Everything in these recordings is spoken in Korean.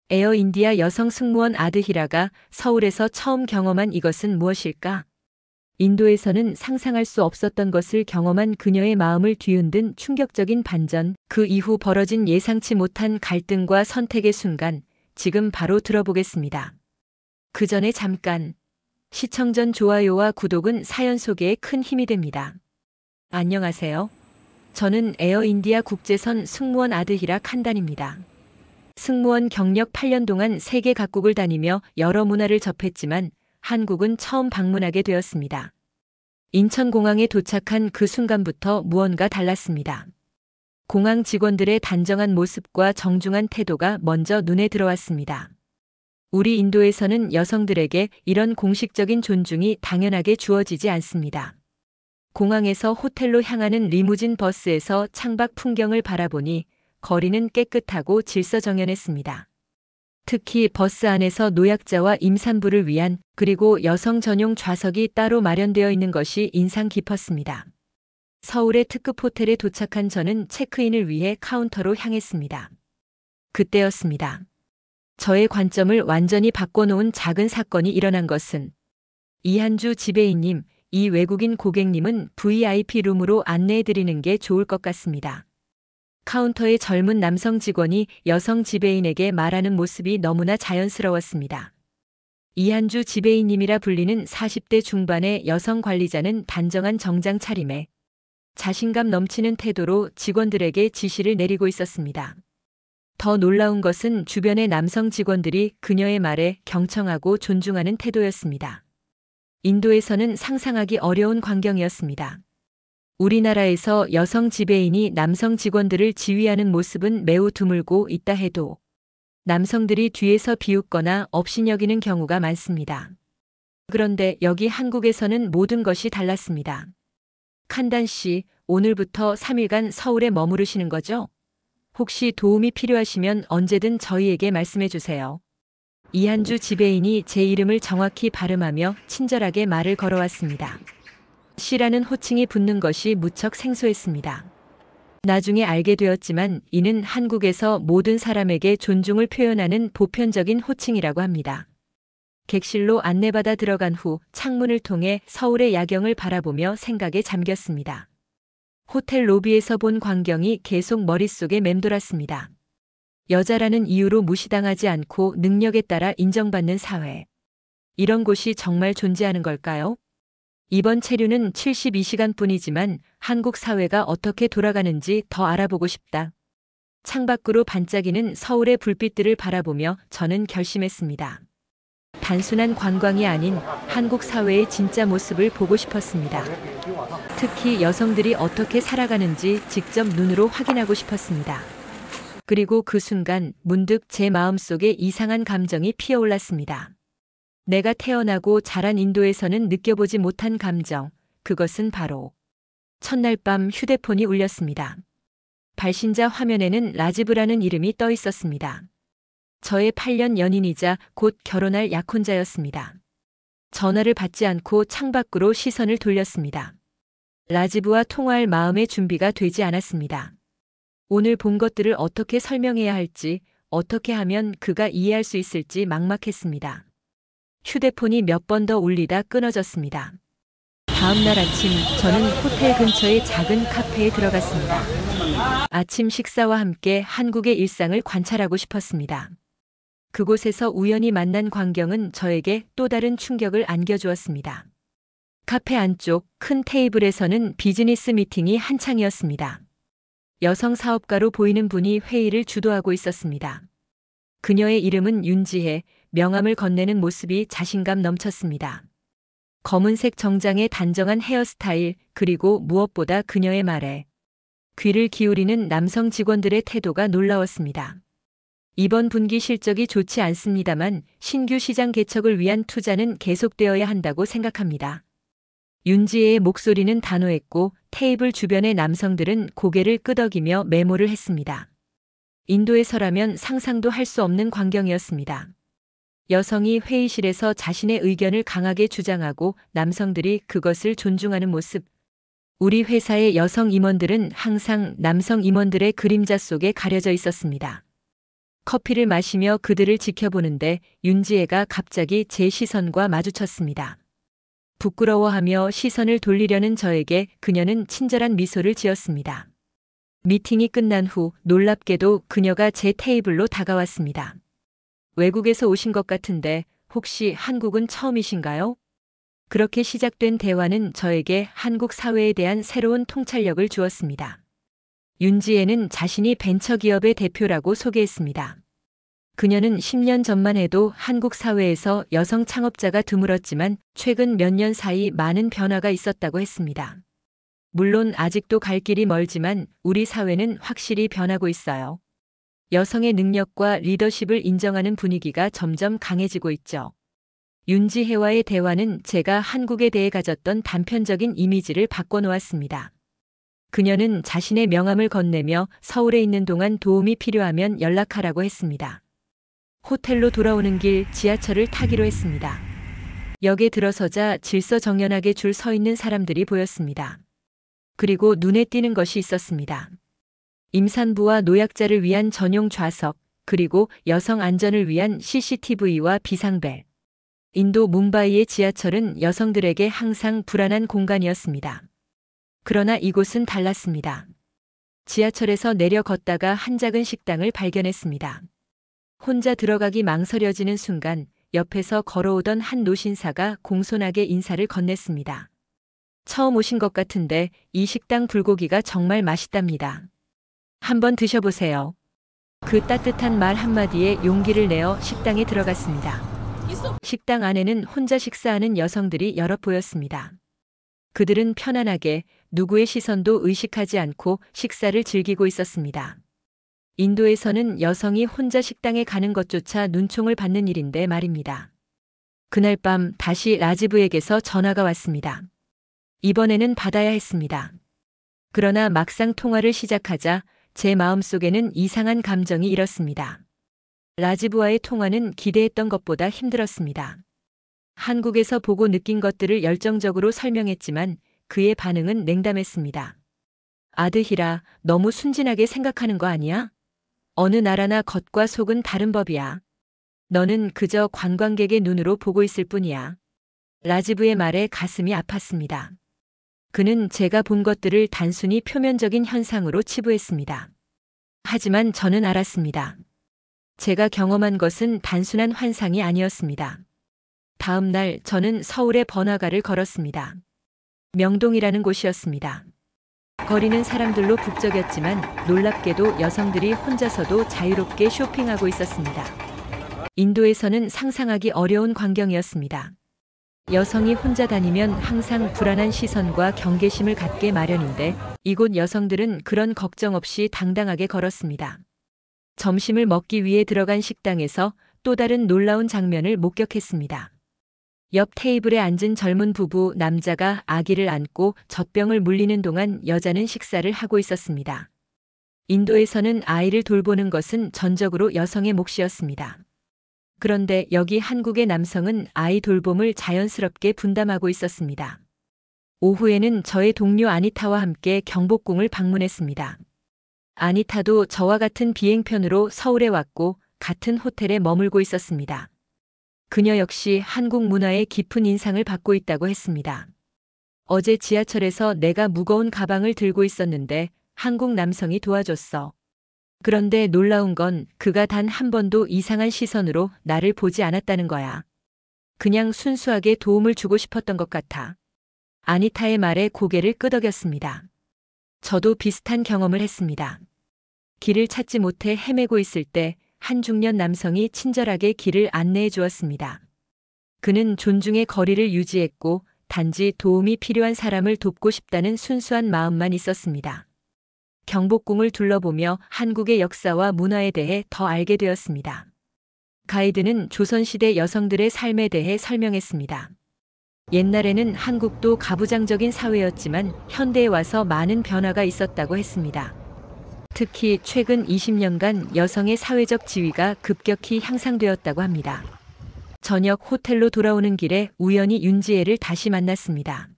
에어인디아 여성 승무원 아드히라가 서울에서 처음 경험한 이것은 무엇일까? 인도에서는 상상할 수 없었던 것을 경험한 그녀의 마음을 뒤흔든 충격적인 반전, 그 이후 벌어진 예상치 못한 갈등과 선택의 순간, 지금 바로 들어보겠습니다. 그 전에 잠깐, 시청 전 좋아요와 구독은 사연 소개에 큰 힘이 됩니다. 안녕하세요. 저는 에어인디아 국제선 승무원 아드히라 칸단입니다. 승무원 경력 8년 동안 세계 각국을 다니며 여러 문화를 접했지만 한국은 처음 방문하게 되었습니다. 인천공항에 도착한 그 순간부터 무언가 달랐습니다. 공항 직원들의 단정한 모습과 정중한 태도가 먼저 눈에 들어왔습니다. 우리 인도에서는 여성들에게 이런 공식적인 존중이 당연하게 주어지지 않습니다. 공항에서 호텔로 향하는 리무진 버스에서 창밖 풍경을 바라보니 거리는 깨끗하고 질서정연했습니다. 특히 버스 안에서 노약자와 임산부를 위한 그리고 여성 전용 좌석이 따로 마련되어 있는 것이 인상 깊었습니다. 서울의 특급 호텔에 도착한 저는 체크인을 위해 카운터로 향했습니다. 그때였습니다. 저의 관점을 완전히 바꿔놓은 작은 사건이 일어난 것은 이한주 지배인님, 이 외국인 고객님은 VIP 룸으로 안내해드리는 게 좋을 것 같습니다. 카운터의 젊은 남성 직원이 여성 지배인에게 말하는 모습이 너무나 자연스러웠습니다. 이한주 지배인님이라 불리는 40대 중반의 여성 관리자는 단정한 정장 차림에 자신감 넘치는 태도로 직원들에게 지시를 내리고 있었습니다. 더 놀라운 것은 주변의 남성 직원들이 그녀의 말에 경청하고 존중하는 태도였습니다. 인도에서는 상상하기 어려운 광경이었습니다. 우리나라에서 여성 지배인이 남성 직원들을 지휘하는 모습은 매우 드물고 있다 해도 남성들이 뒤에서 비웃거나 업신여기는 경우가 많습니다. 그런데 여기 한국에서는 모든 것이 달랐습니다. 칸단 씨, 오늘부터 3일간 서울에 머무르시는 거죠? 혹시 도움이 필요하시면 언제든 저희에게 말씀해 주세요. 이한주 지배인이 제 이름을 정확히 발음하며 친절하게 말을 걸어왔습니다. 씨라는 호칭이 붙는 것이 무척 생소했습니다. 나중에 알게 되었지만 이는 한국에서 모든 사람에게 존중을 표현하는 보편적인 호칭이라고 합니다. 객실로 안내받아 들어간 후 창문을 통해 서울의 야경을 바라보며 생각에 잠겼습니다. 호텔 로비에서 본 광경이 계속 머릿속에 맴돌았습니다. 여자라는 이유로 무시당하지 않고 능력에 따라 인정받는 사회. 이런 곳이 정말 존재하는 걸까요? 이번 체류는 72시간뿐이지만 한국 사회가 어떻게 돌아가는지 더 알아보고 싶다. 창밖으로 반짝이는 서울의 불빛들을 바라보며 저는 결심했습니다. 단순한 관광이 아닌 한국 사회의 진짜 모습을 보고 싶었습니다. 특히 여성들이 어떻게 살아가는지 직접 눈으로 확인하고 싶었습니다. 그리고 그 순간 문득 제 마음속에 이상한 감정이 피어올랐습니다. 내가 태어나고 자란 인도에서는 느껴보지 못한 감정, 그것은 바로 첫날 밤 휴대폰이 울렸습니다. 발신자 화면에는 라지브라는 이름이 떠 있었습니다. 저의 8년 연인이자 곧 결혼할 약혼자였습니다. 전화를 받지 않고 창밖으로 시선을 돌렸습니다. 라지브와 통화할 마음의 준비가 되지 않았습니다. 오늘 본 것들을 어떻게 설명해야 할지, 어떻게 하면 그가 이해할 수 있을지 막막했습니다. 휴대폰이 몇 번 더 울리다 끊어졌습니다. 다음 날 아침 저는 호텔 근처의 작은 카페에 들어갔습니다. 아침 식사와 함께 한국의 일상을 관찰하고 싶었습니다. 그곳에서 우연히 만난 광경은 저에게 또 다른 충격을 안겨주었습니다. 카페 안쪽 큰 테이블에서는 비즈니스 미팅이 한창이었습니다. 여성 사업가로 보이는 분이 회의를 주도하고 있었습니다. 그녀의 이름은 윤지혜, 명함을 건네는 모습이 자신감 넘쳤습니다. 검은색 정장의 단정한 헤어스타일, 그리고 무엇보다 그녀의 말에 귀를 기울이는 남성 직원들의 태도가 놀라웠습니다. 이번 분기 실적이 좋지 않습니다만 신규 시장 개척을 위한 투자는 계속되어야 한다고 생각합니다. 윤지혜의 목소리는 단호했고 테이블 주변의 남성들은 고개를 끄덕이며 메모를 했습니다. 인도에서라면 상상도 할 수 없는 광경이었습니다. 여성이 회의실에서 자신의 의견을 강하게 주장하고 남성들이 그것을 존중하는 모습. 우리 회사의 여성 임원들은 항상 남성 임원들의 그림자 속에 가려져 있었습니다. 커피를 마시며 그들을 지켜보는데 윤지혜가 갑자기 제 시선과 마주쳤습니다. 부끄러워하며 시선을 돌리려는 저에게 그녀는 친절한 미소를 지었습니다. 미팅이 끝난 후 놀랍게도 그녀가 제 테이블로 다가왔습니다. 외국에서 오신 것 같은데 혹시 한국은 처음이신가요? 그렇게 시작된 대화는 저에게 한국 사회에 대한 새로운 통찰력을 주었습니다. 윤지혜는 자신이 벤처기업의 대표라고 소개했습니다. 그녀는 10년 전만 해도 한국 사회에서 여성 창업자가 드물었지만 최근 몇 년 사이 많은 변화가 있었다고 했습니다. 물론 아직도 갈 길이 멀지만 우리 사회는 확실히 변하고 있어요. 여성의 능력과 리더십을 인정하는 분위기가 점점 강해지고 있죠. 윤지혜와의 대화는 제가 한국에 대해 가졌던 단편적인 이미지를 바꿔놓았습니다. 그녀는 자신의 명함을 건네며 서울에 있는 동안 도움이 필요하면 연락하라고 했습니다. 호텔로 돌아오는 길 지하철을 타기로 했습니다. 역에 들어서자 질서정연하게 줄 서 있는 사람들이 보였습니다. 그리고 눈에 띄는 것이 있었습니다. 임산부와 노약자를 위한 전용 좌석, 그리고 여성 안전을 위한 CCTV와 비상벨. 인도 뭄바이의 지하철은 여성들에게 항상 불안한 공간이었습니다. 그러나 이곳은 달랐습니다. 지하철에서 내려 걷다가 한 작은 식당을 발견했습니다. 혼자 들어가기 망설여지는 순간 옆에서 걸어오던 한 노신사가 공손하게 인사를 건넸습니다. 처음 오신 것 같은데 이 식당 불고기가 정말 맛있답니다. 한번 드셔보세요. 그 따뜻한 말 한마디에 용기를 내어 식당에 들어갔습니다. 식당 안에는 혼자 식사하는 여성들이 여럿 보였습니다. 그들은 편안하게 누구의 시선도 의식하지 않고 식사를 즐기고 있었습니다. 인도에서는 여성이 혼자 식당에 가는 것조차 눈총을 받는 일인데 말입니다. 그날 밤 다시 라지브에게서 전화가 왔습니다. 이번에는 받아야 했습니다. 그러나 막상 통화를 시작하자 제 마음속에는 이상한 감정이 일었습니다. 라지브와의 통화는 기대했던 것보다 힘들었습니다. 한국에서 보고 느낀 것들을 열정적으로 설명했지만 그의 반응은 냉담했습니다. 아드히라, 너무 순진하게 생각하는 거 아니야? 어느 나라나 겉과 속은 다른 법이야. 너는 그저 관광객의 눈으로 보고 있을 뿐이야. 라지브의 말에 가슴이 아팠습니다. 그는 제가 본 것들을 단순히 표면적인 현상으로 치부했습니다. 하지만 저는 알았습니다. 제가 경험한 것은 단순한 환상이 아니었습니다. 다음 날 저는 서울의 번화가를 걸었습니다. 명동이라는 곳이었습니다. 거리는 사람들로 북적였지만 놀랍게도 여성들이 혼자서도 자유롭게 쇼핑하고 있었습니다. 인도에서는 상상하기 어려운 광경이었습니다. 여성이 혼자 다니면 항상 불안한 시선과 경계심을 갖게 마련인데 이곳 여성들은 그런 걱정 없이 당당하게 걸었습니다. 점심을 먹기 위해 들어간 식당에서 또 다른 놀라운 장면을 목격했습니다. 옆 테이블에 앉은 젊은 부부, 남자가 아기를 안고 젖병을 물리는 동안 여자는 식사를 하고 있었습니다. 인도에서는 아이를 돌보는 것은 전적으로 여성의 몫이었습니다. 그런데 여기 한국의 남성은 아이 돌봄을 자연스럽게 분담하고 있었습니다. 오후에는 저의 동료 아니타와 함께 경복궁을 방문했습니다. 아니타도 저와 같은 비행편으로 서울에 왔고 같은 호텔에 머물고 있었습니다. 그녀 역시 한국 문화에 깊은 인상을 받고 있다고 했습니다. 어제 지하철에서 내가 무거운 가방을 들고 있었는데 한국 남성이 도와줬어. 그런데 놀라운 건 그가 단 한 번도 이상한 시선으로 나를 보지 않았다는 거야. 그냥 순수하게 도움을 주고 싶었던 것 같아. 아니타의 말에 고개를 끄덕였습니다. 저도 비슷한 경험을 했습니다. 길을 찾지 못해 헤매고 있을 때 한 중년 남성이 친절하게 길을 안내해 주었습니다. 그는 존중의 거리를 유지했고 단지 도움이 필요한 사람을 돕고 싶다는 순수한 마음만 있었습니다. 경복궁을 둘러보며 한국의 역사와 문화에 대해 더 알게 되었습니다. 가이드는 조선시대 여성들의 삶에 대해 설명했습니다. 옛날에는 한국도 가부장적인 사회였지만 현대에 와서 많은 변화가 있었다고 했습니다. 특히 최근 20년간 여성의 사회적 지위가 급격히 향상되었다고 합니다. 저녁 호텔로 돌아오는 길에 우연히 윤지혜를 다시 만났습니다.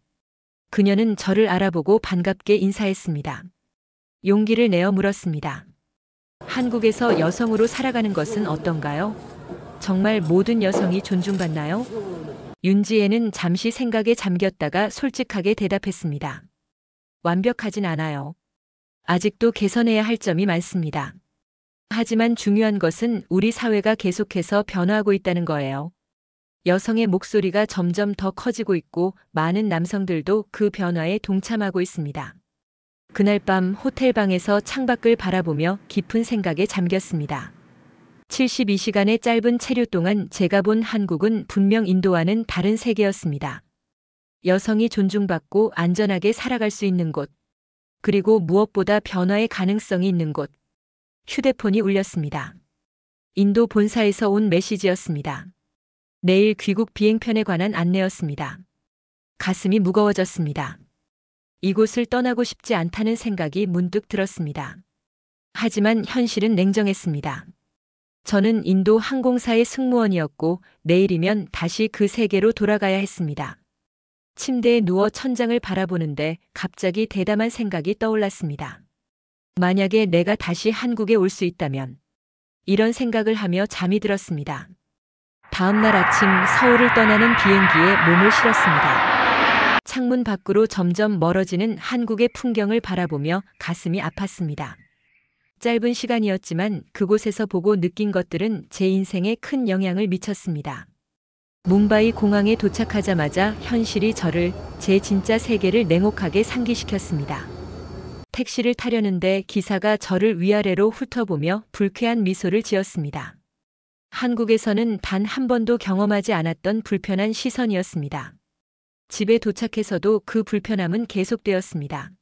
그녀는 저를 알아보고 반갑게 인사했습니다. 용기를 내어 물었습니다. 한국에서 여성으로 살아가는 것은 어떤가요? 정말 모든 여성이 존중받나요? 윤지혜는 잠시 생각에 잠겼다가 솔직하게 대답했습니다. 완벽하진 않아요. 아직도 개선해야 할 점이 많습니다. 하지만 중요한 것은 우리 사회가 계속해서 변화하고 있다는 거예요. 여성의 목소리가 점점 더 커지고 있고 많은 남성들도 그 변화에 동참하고 있습니다. 그날 밤 호텔방에서 창밖을 바라보며 깊은 생각에 잠겼습니다. 72시간의 짧은 체류 동안 제가 본 한국은 분명 인도와는 다른 세계였습니다. 여성이 존중받고 안전하게 살아갈 수 있는 곳, 그리고 무엇보다 변화의 가능성이 있는 곳. 휴대폰이 울렸습니다. 인도 본사에서 온 메시지였습니다. 내일 귀국 비행편에 관한 안내였습니다. 가슴이 무거워졌습니다. 이곳을 떠나고 싶지 않다는 생각이 문득 들었습니다. 하지만 현실은 냉정했습니다. 저는 인도 항공사의 승무원이었고 내일이면 다시 그 세계로 돌아가야 했습니다. 침대에 누워 천장을 바라보는데 갑자기 대담한 생각이 떠올랐습니다. 만약에 내가 다시 한국에 올 수 있다면, 이런 생각을 하며 잠이 들었습니다. 다음 날 아침 서울을 떠나는 비행기에 몸을 실었습니다. 창문 밖으로 점점 멀어지는 한국의 풍경을 바라보며 가슴이 아팠습니다. 짧은 시간이었지만 그곳에서 보고 느낀 것들은 제 인생에 큰 영향을 미쳤습니다. 뭄바이 공항에 도착하자마자 현실이 저를 제 진짜 세계를 냉혹하게 상기시켰습니다. 택시를 타려는데 기사가 저를 위아래로 훑어보며 불쾌한 미소를 지었습니다. 한국에서는 단 한 번도 경험하지 않았던 불편한 시선이었습니다. 집에 도착해서도 그 불편함은 계속되었습니다.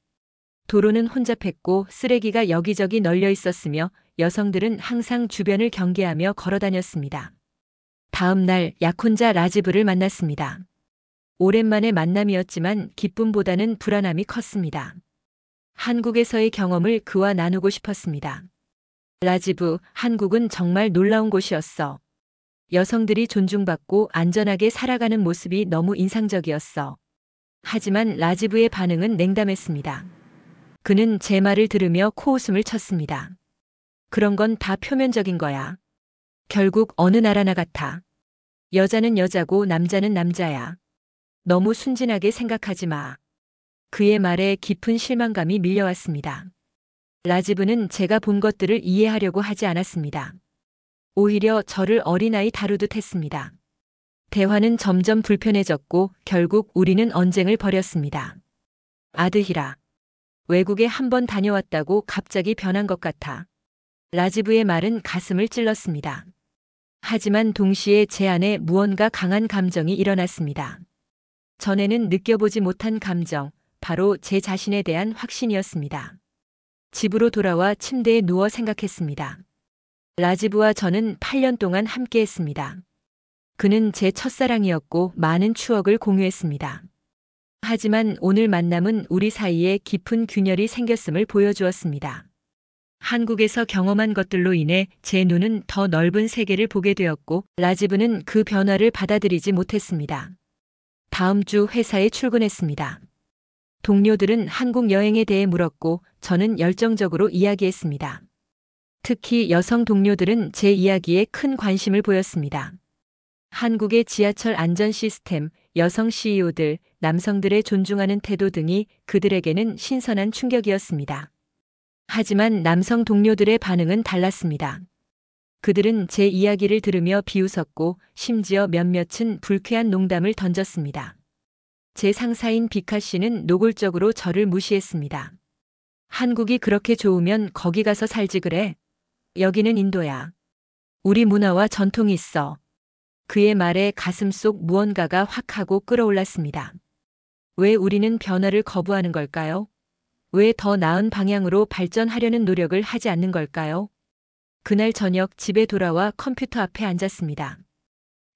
도로는 혼잡했고 쓰레기가 여기저기 널려 있었으며 여성들은 항상 주변을 경계하며 걸어다녔습니다. 다음 날 약혼자 라지브를 만났습니다. 오랜만의 만남이었지만 기쁨보다는 불안함이 컸습니다. 한국에서의 경험을 그와 나누고 싶었습니다. 라지브, 한국은 정말 놀라운 곳이었어. 여성들이 존중받고 안전하게 살아가는 모습이 너무 인상적이었어. 하지만 라지브의 반응은 냉담했습니다. 그는 제 말을 들으며 코웃음을 쳤습니다. 그런 건 다 표면적인 거야. 결국 어느 나라나 같아. 여자는 여자고 남자는 남자야. 너무 순진하게 생각하지 마. 그의 말에 깊은 실망감이 밀려왔습니다. 라지브는 제가 본 것들을 이해하려고 하지 않았습니다. 오히려 저를 어린아이 다루듯 했습니다. 대화는 점점 불편해졌고 결국 우리는 언쟁을 벌였습니다. 아드히라. 외국에 한 번 다녀왔다고 갑자기 변한 것 같아. 라지브의 말은 가슴을 찔렀습니다. 하지만 동시에 제 안에 무언가 강한 감정이 일어났습니다. 전에는 느껴보지 못한 감정, 바로 제 자신에 대한 확신이었습니다. 집으로 돌아와 침대에 누워 생각했습니다. 라지브와 저는 8년 동안 함께했습니다. 그는 제 첫사랑이었고 많은 추억을 공유했습니다. 하지만 오늘 만남은 우리 사이에 깊은 균열이 생겼음을 보여주었습니다. 한국에서 경험한 것들로 인해 제 눈은 더 넓은 세계를 보게 되었고 라지브는 그 변화를 받아들이지 못했습니다. 다음 주 회사에 출근했습니다. 동료들은 한국 여행에 대해 물었고 저는 열정적으로 이야기했습니다. 특히 여성 동료들은 제 이야기에 큰 관심을 보였습니다. 한국의 지하철 안전 시스템, 여성 CEO들, 남성들의 존중하는 태도 등이 그들에게는 신선한 충격이었습니다. 하지만 남성 동료들의 반응은 달랐습니다. 그들은 제 이야기를 들으며 비웃었고 심지어 몇몇은 불쾌한 농담을 던졌습니다. 제 상사인 비카 씨는 노골적으로 저를 무시했습니다. 한국이 그렇게 좋으면 거기 가서 살지 그래? 여기는 인도야. 우리 문화와 전통이 있어. 그의 말에 가슴속 무언가가 확 하고 끓어올랐습니다. 왜 우리는 변화를 거부하는 걸까요? 왜 더 나은 방향으로 발전하려는 노력을 하지 않는 걸까요? 그날 저녁 집에 돌아와 컴퓨터 앞에 앉았습니다.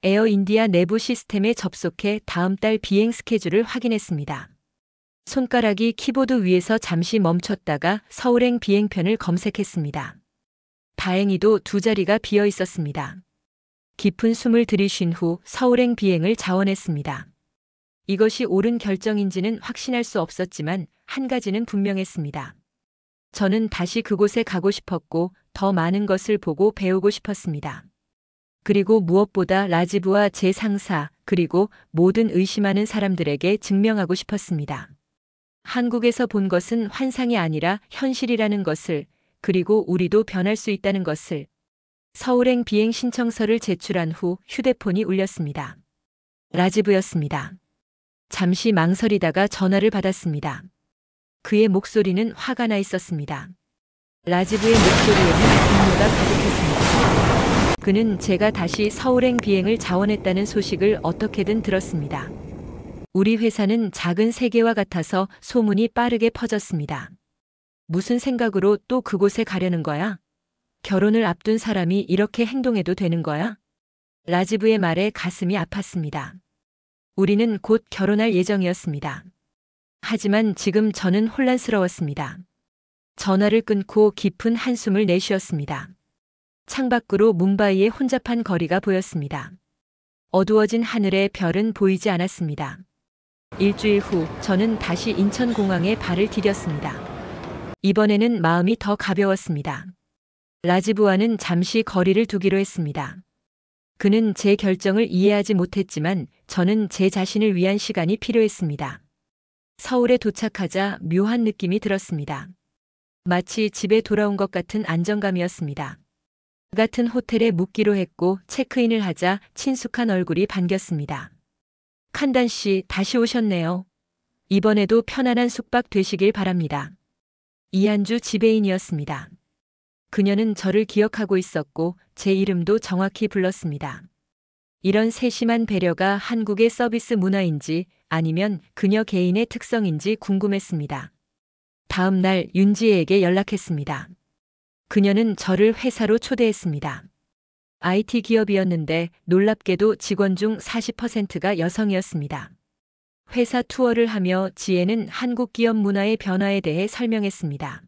에어 인디아 내부 시스템에 접속해 다음 달 비행 스케줄을 확인했습니다. 손가락이 키보드 위에서 잠시 멈췄다가 서울행 비행편을 검색했습니다. 다행히도 2자리가 비어 있었습니다. 깊은 숨을 들이쉰 후 서울행 비행을 자원했습니다. 이것이 옳은 결정인지는 확신할 수 없었지만 한 가지는 분명했습니다. 저는 다시 그곳에 가고 싶었고 더 많은 것을 보고 배우고 싶었습니다. 그리고 무엇보다 라지브와 제 상사, 그리고 모든 의심하는 사람들에게 증명하고 싶었습니다. 한국에서 본 것은 환상이 아니라 현실이라는 것을, 그리고 우리도 변할 수 있다는 것을. 서울행 비행 신청서를 제출한 후 휴대폰이 울렸습니다. 라지브였습니다. 잠시 망설이다가 전화를 받았습니다. 그의 목소리는 화가 나 있었습니다. 라지브의 목소리에는 분노가 가득했습니다. 그는 제가 다시 서울행 비행을 자원했다는 소식을 어떻게든 들었습니다. 우리 회사는 작은 세계와 같아서 소문이 빠르게 퍼졌습니다. 무슨 생각으로 또 그곳에 가려는 거야? 결혼을 앞둔 사람이 이렇게 행동해도 되는 거야? 라지브의 말에 가슴이 아팠습니다. 우리는 곧 결혼할 예정이었습니다. 하지만 지금 저는 혼란스러웠습니다. 전화를 끊고 깊은 한숨을 내쉬었습니다. 창밖으로 뭄바이의 혼잡한 거리가 보였습니다. 어두워진 하늘에 별은 보이지 않았습니다. 일주일 후 저는 다시 인천공항에 발을 디뎠습니다. 이번에는 마음이 더 가벼웠습니다. 라지브와는 잠시 거리를 두기로 했습니다. 그는 제 결정을 이해하지 못했지만 저는 제 자신을 위한 시간이 필요했습니다. 서울에 도착하자 묘한 느낌이 들었습니다. 마치 집에 돌아온 것 같은 안정감이었습니다. 같은 호텔에 묵기로 했고 체크인을 하자 친숙한 얼굴이 반겼습니다. 칸단 씨, 다시 오셨네요. 이번에도 편안한 숙박 되시길 바랍니다. 이한주 지배인이었습니다. 그녀는 저를 기억하고 있었고 제 이름도 정확히 불렀습니다. 이런 세심한 배려가 한국의 서비스 문화인지 아니면 그녀 개인의 특성인지 궁금했습니다. 다음 날 윤지혜에게 연락했습니다. 그녀는 저를 회사로 초대했습니다. IT 기업이었는데 놀랍게도 직원 중 40%가 여성이었습니다. 회사 투어를 하며 지혜는 한국 기업 문화의 변화에 대해 설명했습니다.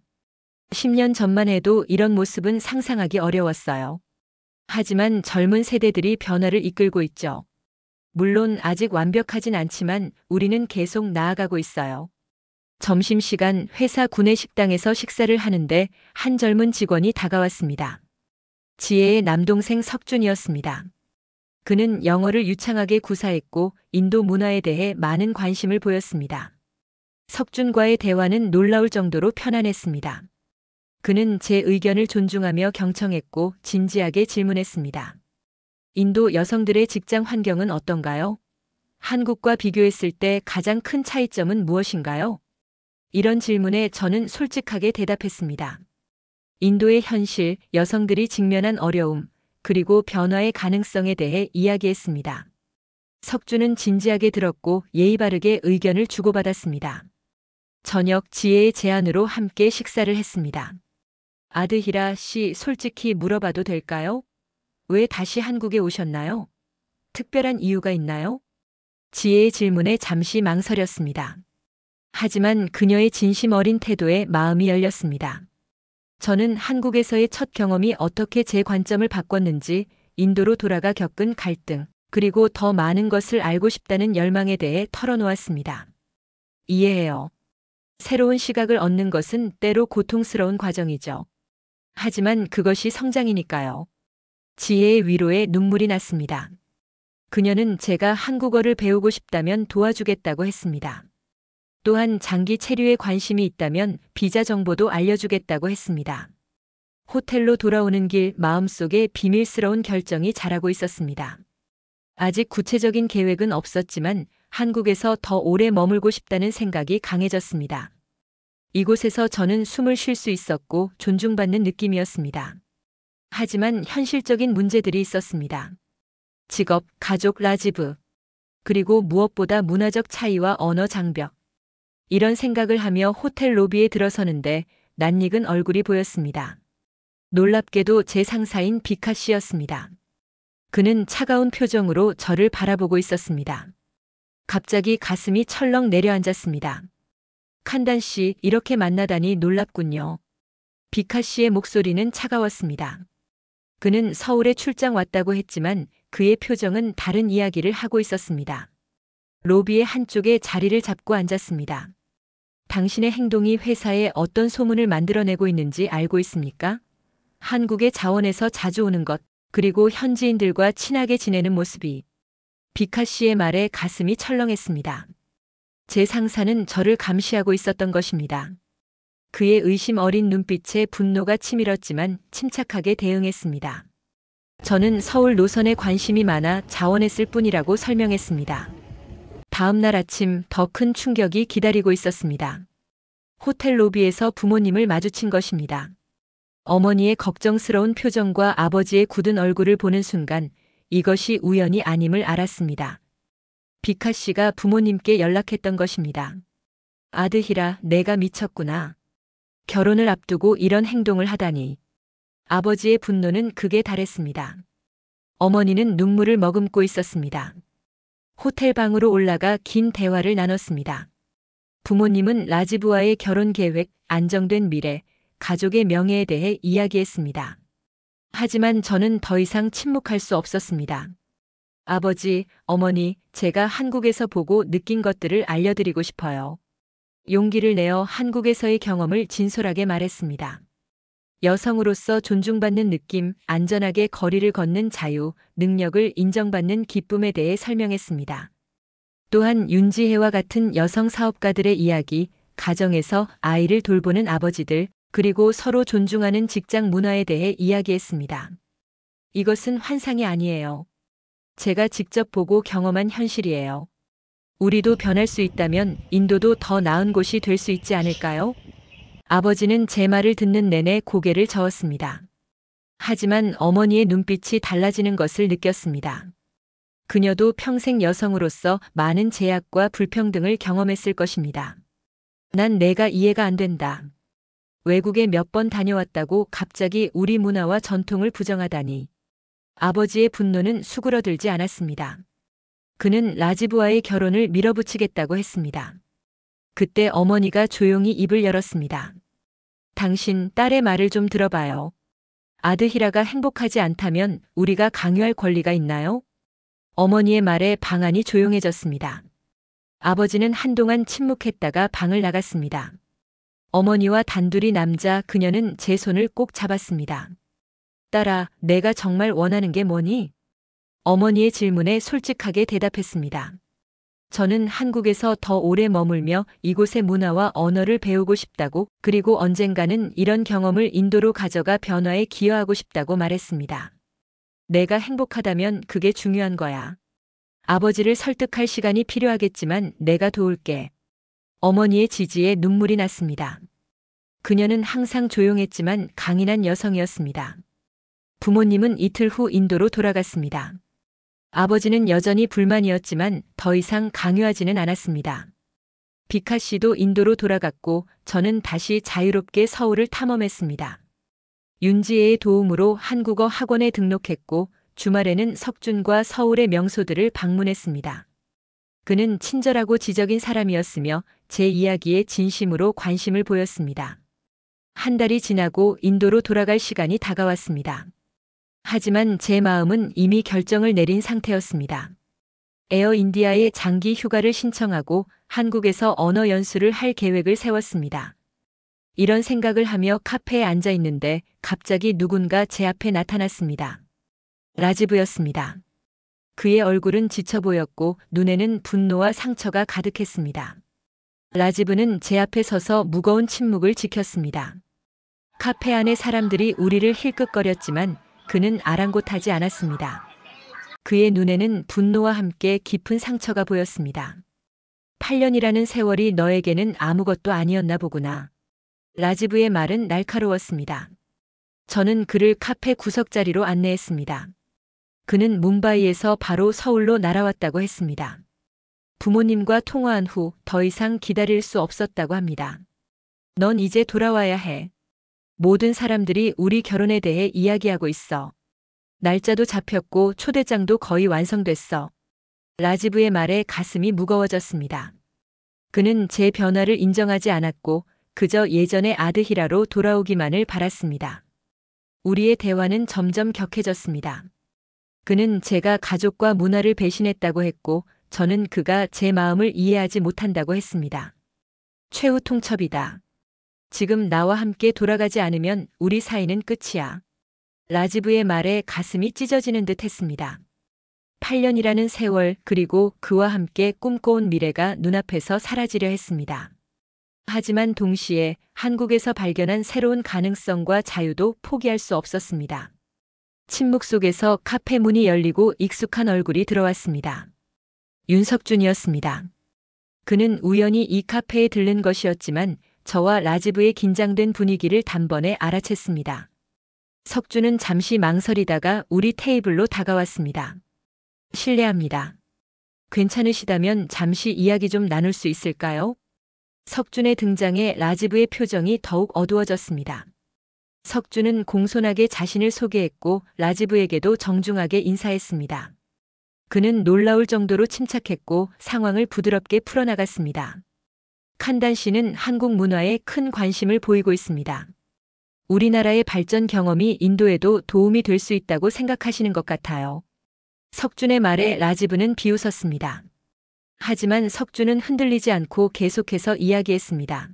10년 전만 해도 이런 모습은 상상하기 어려웠어요. 하지만 젊은 세대들이 변화를 이끌고 있죠. 물론 아직 완벽하진 않지만 우리는 계속 나아가고 있어요. 점심시간 회사 구내식당에서 식사를 하는데 한 젊은 직원이 다가왔습니다. 지혜의 남동생 석준이었습니다. 그는 영어를 유창하게 구사했고 인도 문화에 대해 많은 관심을 보였습니다. 석준과의 대화는 놀라울 정도로 편안했습니다. 그는 제 의견을 존중하며 경청했고 진지하게 질문했습니다. 인도 여성들의 직장 환경은 어떤가요? 한국과 비교했을 때 가장 큰 차이점은 무엇인가요? 이런 질문에 저는 솔직하게 대답했습니다. 인도의 현실, 여성들이 직면한 어려움, 그리고 변화의 가능성에 대해 이야기했습니다. 석준은 진지하게 들었고 예의 바르게 의견을 주고받았습니다. 저녁 지혜의 제안으로 함께 식사를 했습니다. 아드히라 씨, 솔직히 물어봐도 될까요? 왜 다시 한국에 오셨나요? 특별한 이유가 있나요? 지혜의 질문에 잠시 망설였습니다. 하지만 그녀의 진심 어린 태도에 마음이 열렸습니다. 저는 한국에서의 첫 경험이 어떻게 제 관점을 바꿨는지, 인도로 돌아가 겪은 갈등, 그리고 더 많은 것을 알고 싶다는 열망에 대해 털어놓았습니다. 이해해요. 새로운 시각을 얻는 것은 때로 고통스러운 과정이죠. 하지만 그것이 성장이니까요. 지혜의 위로에 눈물이 났습니다. 그녀는 제가 한국어를 배우고 싶다면 도와주겠다고 했습니다. 또한 장기 체류에 관심이 있다면 비자 정보도 알려주겠다고 했습니다. 호텔로 돌아오는 길 마음속에 비밀스러운 결정이 자라고 있었습니다. 아직 구체적인 계획은 없었지만 한국에서 더 오래 머물고 싶다는 생각이 강해졌습니다. 이곳에서 저는 숨을 쉴 수 있었고 존중받는 느낌이었습니다. 하지만 현실적인 문제들이 있었습니다. 직업, 가족, 라지브, 그리고 무엇보다 문화적 차이와 언어 장벽. 이런 생각을 하며 호텔 로비에 들어서는데 낯익은 얼굴이 보였습니다. 놀랍게도 제 상사인 비카 씨였습니다. 그는 차가운 표정으로 저를 바라보고 있었습니다. 갑자기 가슴이 철렁 내려앉았습니다. 칸단 씨, 이렇게 만나다니 놀랍군요. 비카 씨의 목소리는 차가웠습니다. 그는 서울에 출장 왔다고 했지만 그의 표정은 다른 이야기를 하고 있었습니다. 로비의 한쪽에 자리를 잡고 앉았습니다. 당신의 행동이 회사에 어떤 소문을 만들어내고 있는지 알고 있습니까? 한국의 자원에서 자주 오는 것, 그리고 현지인들과 친하게 지내는 모습이. 비카 씨의 말에 가슴이 철렁했습니다. 제 상사는 저를 감시하고 있었던 것입니다. 그의 의심 어린 눈빛에 분노가 치밀었지만 침착하게 대응했습니다. 저는 서울 노선에 관심이 많아 자원했을 뿐이라고 설명했습니다. 다음 날 아침 더 큰 충격이 기다리고 있었습니다. 호텔 로비에서 부모님을 마주친 것입니다. 어머니의 걱정스러운 표정과 아버지의 굳은 얼굴을 보는 순간 이것이 우연이 아님을 알았습니다. 비카 씨가 부모님께 연락했던 것입니다. 아드히라, 내가 미쳤구나. 결혼을 앞두고 이런 행동을 하다니. 아버지의 분노는 극에 달했습니다. 어머니는 눈물을 머금고 있었습니다. 호텔 방으로 올라가 긴 대화를 나눴습니다. 부모님은 라지브와의 결혼 계획, 안정된 미래, 가족의 명예에 대해 이야기했습니다. 하지만 저는 더 이상 침묵할 수 없었습니다. 아버지, 어머니, 제가 한국에서 보고 느낀 것들을 알려드리고 싶어요. 용기를 내어 한국에서의 경험을 진솔하게 말했습니다. 여성으로서 존중받는 느낌, 안전하게 거리를 걷는 자유, 능력을 인정받는 기쁨에 대해 설명했습니다. 또한 윤지혜와 같은 여성 사업가들의 이야기, 가정에서 아이를 돌보는 아버지들, 그리고 서로 존중하는 직장 문화에 대해 이야기했습니다. 이것은 환상이 아니에요. 제가 직접 보고 경험한 현실이에요. 우리도 변할 수 있다면 인도도 더 나은 곳이 될 수 있지 않을까요? 아버지는 제 말을 듣는 내내 고개를 저었습니다. 하지만 어머니의 눈빛이 달라지는 것을 느꼈습니다. 그녀도 평생 여성으로서 많은 제약과 불평등을 경험했을 것입니다. 난 내가 이해가 안 된다. 외국에 몇 번 다녀왔다고 갑자기 우리 문화와 전통을 부정하다니. 아버지의 분노는 수그러들지 않았습니다. 그는 라지브와의 결혼을 밀어붙이겠다고 했습니다. 그때 어머니가 조용히 입을 열었습니다. 당신 딸의 말을 좀 들어봐요. 아드히라가 행복하지 않다면 우리가 강요할 권리가 있나요? 어머니의 말에 방 안이 조용해졌습니다. 아버지는 한동안 침묵했다가 방을 나갔습니다. 어머니와 단둘이 남자 그녀는 제 손을 꼭 잡았습니다. 딸아, 내가 정말 원하는 게 뭐니? 어머니의 질문에 솔직하게 대답했습니다. 저는 한국에서 더 오래 머물며 이곳의 문화와 언어를 배우고 싶다고, 그리고 언젠가는 이런 경험을 인도로 가져가 변화에 기여하고 싶다고 말했습니다. 내가 행복하다면 그게 중요한 거야. 아버지를 설득할 시간이 필요하겠지만 내가 도울게. 어머니의 지지에 눈물이 났습니다. 그녀는 항상 조용했지만 강인한 여성이었습니다. 부모님은 이틀 후 인도로 돌아갔습니다. 아버지는 여전히 불만이었지만 더 이상 강요하지는 않았습니다. 비카 씨도 인도로 돌아갔고 저는 다시 자유롭게 서울을 탐험했습니다. 윤지혜의 도움으로 한국어 학원에 등록했고 주말에는 석준과 서울의 명소들을 방문했습니다. 그는 친절하고 지적인 사람이었으며 제 이야기에 진심으로 관심을 보였습니다. 한 달이 지나고 인도로 돌아갈 시간이 다가왔습니다. 하지만 제 마음은 이미 결정을 내린 상태였습니다. 에어 인디아에 장기 휴가를 신청하고 한국에서 언어 연수를 할 계획을 세웠습니다. 이런 생각을 하며 카페에 앉아 있는데 갑자기 누군가 제 앞에 나타났습니다. 라지브였습니다. 그의 얼굴은 지쳐 보였고 눈에는 분노와 상처가 가득했습니다. 라지브는 제 앞에 서서 무거운 침묵을 지켰습니다. 카페 안의 사람들이 우리를 힐끗거렸지만 그는 아랑곳하지 않았습니다. 그의 눈에는 분노와 함께 깊은 상처가 보였습니다. 8년이라는 세월이 너에게는 아무것도 아니었나 보구나. 라지브의 말은 날카로웠습니다. 저는 그를 카페 구석자리로 안내했습니다. 그는 뭄바이에서 바로 서울로 날아왔다고 했습니다. 부모님과 통화한 후 더 이상 기다릴 수 없었다고 합니다. 넌 이제 돌아와야 해. 모든 사람들이 우리 결혼에 대해 이야기하고 있어. 날짜도 잡혔고 초대장도 거의 완성됐어. 라지브의 말에 가슴이 무거워졌습니다. 그는 제 변화를 인정하지 않았고 그저 예전의 아드히라로 돌아오기만을 바랐습니다. 우리의 대화는 점점 격해졌습니다. 그는 제가 가족과 문화를 배신했다고 했고 저는 그가 제 마음을 이해하지 못한다고 했습니다. 최후 통첩이다. 지금 나와 함께 돌아가지 않으면 우리 사이는 끝이야. 라지브의 말에 가슴이 찢어지는 듯 했습니다. 8년이라는 세월 그리고 그와 함께 꿈꿔온 미래가 눈앞에서 사라지려 했습니다. 하지만 동시에 한국에서 발견한 새로운 가능성과 자유도 포기할 수 없었습니다. 침묵 속에서 카페 문이 열리고 익숙한 얼굴이 들어왔습니다. 윤석준이었습니다. 그는 우연히 이 카페에 들른 것이었지만 저와 라지브의 긴장된 분위기를 단번에 알아챘습니다. 석준은 잠시 망설이다가 우리 테이블로 다가왔습니다. 실례합니다. 괜찮으시다면 잠시 이야기 좀 나눌 수 있을까요? 석준의 등장에 라지브의 표정이 더욱 어두워졌습니다. 석준은 공손하게 자신을 소개했고 라지브에게도 정중하게 인사했습니다. 그는 놀라울 정도로 침착했고 상황을 부드럽게 풀어나갔습니다. 칸단 씨는 한국 문화에 큰 관심을 보이고 있습니다. 우리나라의 발전 경험이 인도에도 도움이 될 수 있다고 생각하시는 것 같아요. 석준의 말에 라지브는 비웃었습니다. 하지만 석준은 흔들리지 않고 계속해서 이야기했습니다.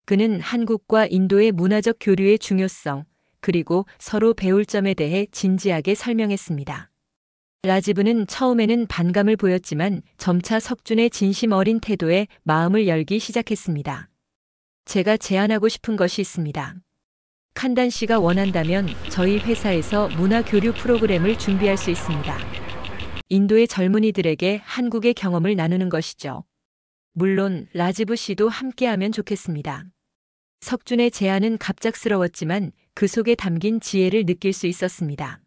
그는 한국과 인도의 문화적 교류의 중요성, 그리고 서로 배울 점에 대해 진지하게 설명했습니다. 라지브는 처음에는 반감을 보였지만 점차 석준의 진심 어린 태도에 마음을 열기 시작했습니다. 제가 제안하고 싶은 것이 있습니다. 칸단 씨가 원한다면 저희 회사에서 문화 교류 프로그램을 준비할 수 있습니다. 인도의 젊은이들에게 한국의 경험을 나누는 것이죠. 물론 라지브 씨도 함께하면 좋겠습니다. 석준의 제안은 갑작스러웠지만 그 속에 담긴 지혜를 느낄 수 있었습니다.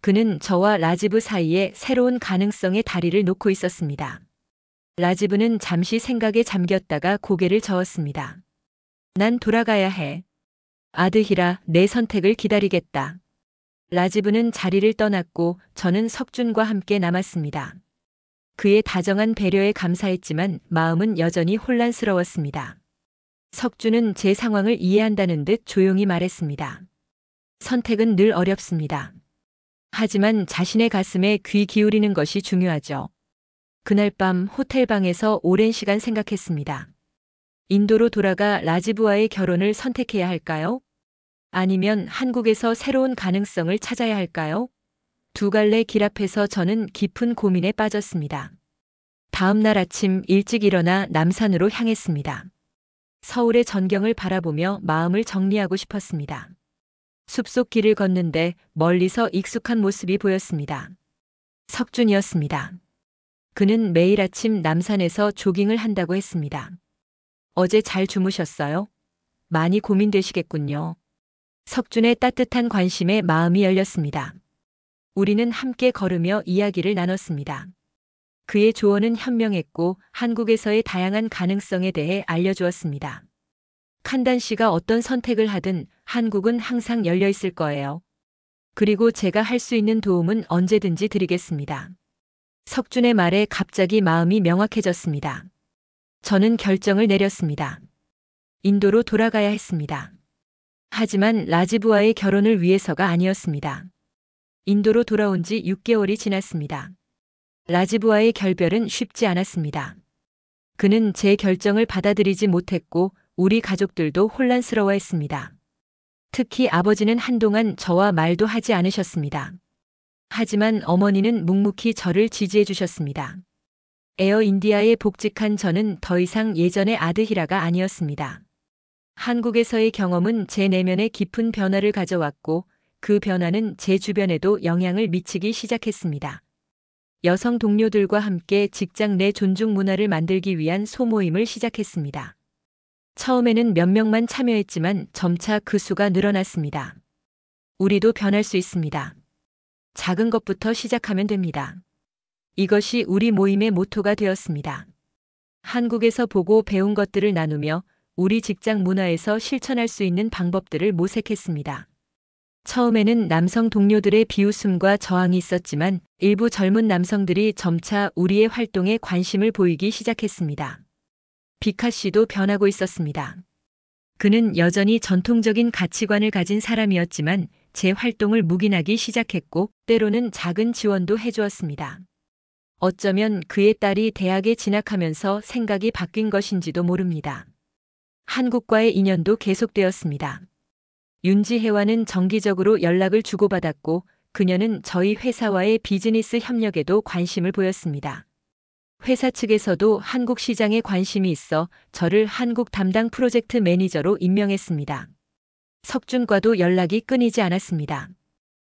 그는 저와 라지브 사이에 새로운 가능성의 다리를 놓고 있었습니다. 라지브는 잠시 생각에 잠겼다가 고개를 저었습니다. 난 돌아가야 해. 아드히라, 내 선택을 기다리겠다. 라지브는 자리를 떠났고 저는 석준과 함께 남았습니다. 그의 다정한 배려에 감사했지만 마음은 여전히 혼란스러웠습니다. 석준은 제 상황을 이해한다는 듯 조용히 말했습니다. 선택은 늘 어렵습니다. 하지만 자신의 가슴에 귀 기울이는 것이 중요하죠. 그날 밤 호텔방에서 오랜 시간 생각했습니다. 인도로 돌아가 라지브와의 결혼을 선택해야 할까요? 아니면 한국에서 새로운 가능성을 찾아야 할까요? 두 갈래 길 앞에서 저는 깊은 고민에 빠졌습니다. 다음 날 아침 일찍 일어나 남산으로 향했습니다. 서울의 전경을 바라보며 마음을 정리하고 싶었습니다. 숲속 길을 걷는데 멀리서 익숙한 모습이 보였습니다. 석준이었습니다. 그는 매일 아침 남산에서 조깅을 한다고 했습니다. 어제 잘 주무셨어요? 많이 고민되시겠군요. 석준의 따뜻한 관심에 마음이 열렸습니다. 우리는 함께 걸으며 이야기를 나눴습니다. 그의 조언은 현명했고 한국에서의 다양한 가능성에 대해 알려주었습니다. 칸단 씨가 어떤 선택을 하든 한국은 항상 열려 있을 거예요. 그리고 제가 할 수 있는 도움은 언제든지 드리겠습니다. 석준의 말에 갑자기 마음이 명확해졌습니다. 저는 결정을 내렸습니다. 인도로 돌아가야 했습니다. 하지만 라지브와의 결혼을 위해서가 아니었습니다. 인도로 돌아온 지 6개월이 지났습니다. 라지브와의 결별은 쉽지 않았습니다. 그는 제 결정을 받아들이지 못했고 우리 가족들도 혼란스러워했습니다. 특히 아버지는 한동안 저와 말도 하지 않으셨습니다. 하지만 어머니는 묵묵히 저를 지지해 주셨습니다. 에어 인디아에 복직한 저는 더 이상 예전의 아드히라가 아니었습니다. 한국에서의 경험은 제 내면에 깊은 변화를 가져왔고 그 변화는 제 주변에도 영향을 미치기 시작했습니다. 여성 동료들과 함께 직장 내 존중 문화를 만들기 위한 소모임을 시작했습니다. 처음에는 몇 명만 참여했지만 점차 그 수가 늘어났습니다. 우리도 변할 수 있습니다. 작은 것부터 시작하면 됩니다. 이것이 우리 모임의 모토가 되었습니다. 한국에서 보고 배운 것들을 나누며 우리 직장 문화에서 실천할 수 있는 방법들을 모색했습니다. 처음에는 남성 동료들의 비웃음과 저항이 있었지만 일부 젊은 남성들이 점차 우리의 활동에 관심을 보이기 시작했습니다. 비카 씨도 변하고 있었습니다. 그는 여전히 전통적인 가치관을 가진 사람이었지만 제 활동을 묵인하기 시작했고 때로는 작은 지원도 해주었습니다. 어쩌면 그의 딸이 대학에 진학하면서 생각이 바뀐 것인지도 모릅니다. 한국과의 인연도 계속되었습니다. 윤지혜와는 정기적으로 연락을 주고받았고 그녀는 저희 회사와의 비즈니스 협력에도 관심을 보였습니다. 회사 측에서도 한국 시장에 관심이 있어 저를 한국 담당 프로젝트 매니저로 임명했습니다. 석준과도 연락이 끊이지 않았습니다.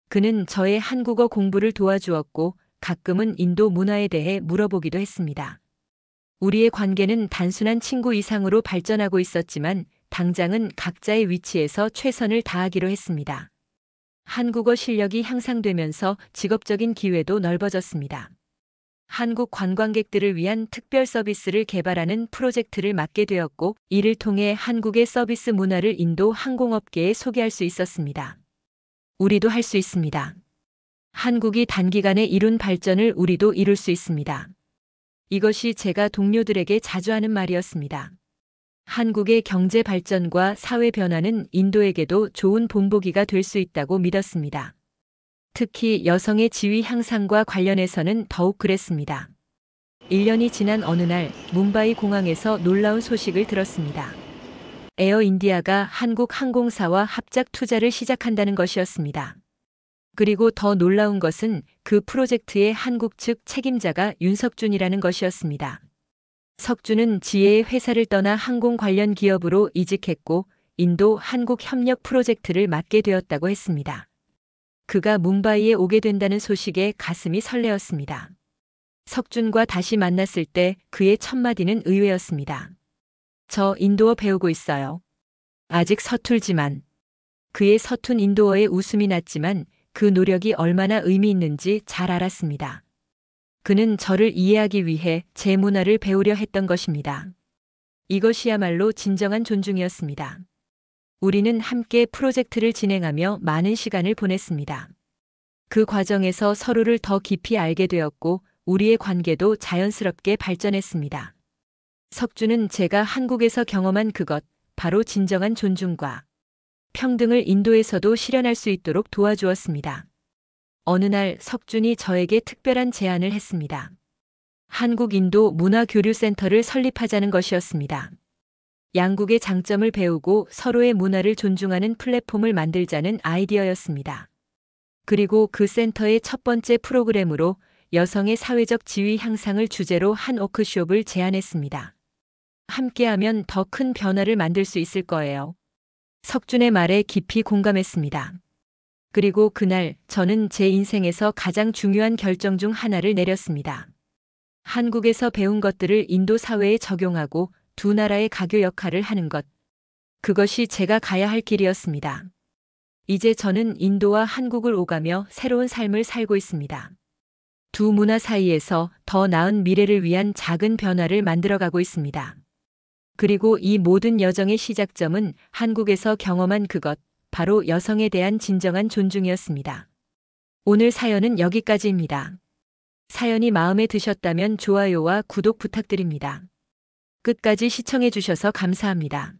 그는 저의 한국어 공부를 도와주었고 가끔은 인도 문화에 대해 물어보기도 했습니다. 우리의 관계는 단순한 친구 이상으로 발전하고 있었지만 당장은 각자의 위치에서 최선을 다하기로 했습니다. 한국어 실력이 향상되면서 직업적인 기회도 넓어졌습니다. 한국 관광객들을 위한 특별 서비스를 개발하는 프로젝트를 맡게 되었고 이를 통해 한국의 서비스 문화를 인도 항공업계에 소개할 수 있었습니다. 우리도 할 수 있습니다. 한국이 단기간에 이룬 발전을 우리도 이룰 수 있습니다. 이것이 제가 동료들에게 자주 하는 말이었습니다. 한국의 경제 발전과 사회 변화는 인도에게도 좋은 본보기가 될 수 있다고 믿었습니다. 특히 여성의 지위 향상과 관련해서는 더욱 그랬습니다. 1년이 지난 어느 날 뭄바이 공항에서 놀라운 소식을 들었습니다. 에어인디아가 한국 항공사와 합작 투자를 시작한다는 것이었습니다. 그리고 더 놀라운 것은 그 프로젝트의 한국 측 책임자가 윤석준이라는 것이었습니다. 석준은 지혜의 회사를 떠나 항공 관련 기업으로 이직했고 인도 한국 협력 프로젝트를 맡게 되었다고 했습니다. 그가 뭄바이에 오게 된다는 소식에 가슴이 설레었습니다. 석준과 다시 만났을 때 그의 첫마디는 의외였습니다. 저 인도어 배우고 있어요. 아직 서툴지만. 그의 서툰 인도어에 웃음이 났지만 그 노력이 얼마나 의미 있는지 잘 알았습니다. 그는 저를 이해하기 위해 제 문화를 배우려 했던 것입니다. 이것이야말로 진정한 존중이었습니다. 우리는 함께 프로젝트를 진행하며 많은 시간을 보냈습니다. 그 과정에서 서로를 더 깊이 알게 되었고 우리의 관계도 자연스럽게 발전했습니다. 석준은 제가 한국에서 경험한 그것, 바로 진정한 존중과 평등을 인도에서도 실현할 수 있도록 도와주었습니다. 어느 날 석준이 저에게 특별한 제안을 했습니다. 한국-인도 문화교류센터를 설립하자는 것이었습니다. 양국의 장점을 배우고 서로의 문화를 존중하는 플랫폼을 만들자는 아이디어였습니다. 그리고 그 센터의 첫 번째 프로그램으로 여성의 사회적 지위 향상을 주제로 한 워크숍을 제안했습니다. 함께하면 더 큰 변화를 만들 수 있을 거예요. 석준의 말에 깊이 공감했습니다. 그리고 그날 저는 제 인생에서 가장 중요한 결정 중 하나를 내렸습니다. 한국에서 배운 것들을 인도 사회에 적용하고 두 나라의 가교 역할을 하는 것. 그것이 제가 가야 할 길이었습니다. 이제 저는 인도와 한국을 오가며 새로운 삶을 살고 있습니다. 두 문화 사이에서 더 나은 미래를 위한 작은 변화를 만들어가고 있습니다. 그리고 이 모든 여정의 시작점은 한국에서 경험한 그것, 바로 여성에 대한 진정한 존중이었습니다. 오늘 사연은 여기까지입니다. 사연이 마음에 드셨다면 좋아요와 구독 부탁드립니다. 끝까지 시청해 주셔서 감사합니다.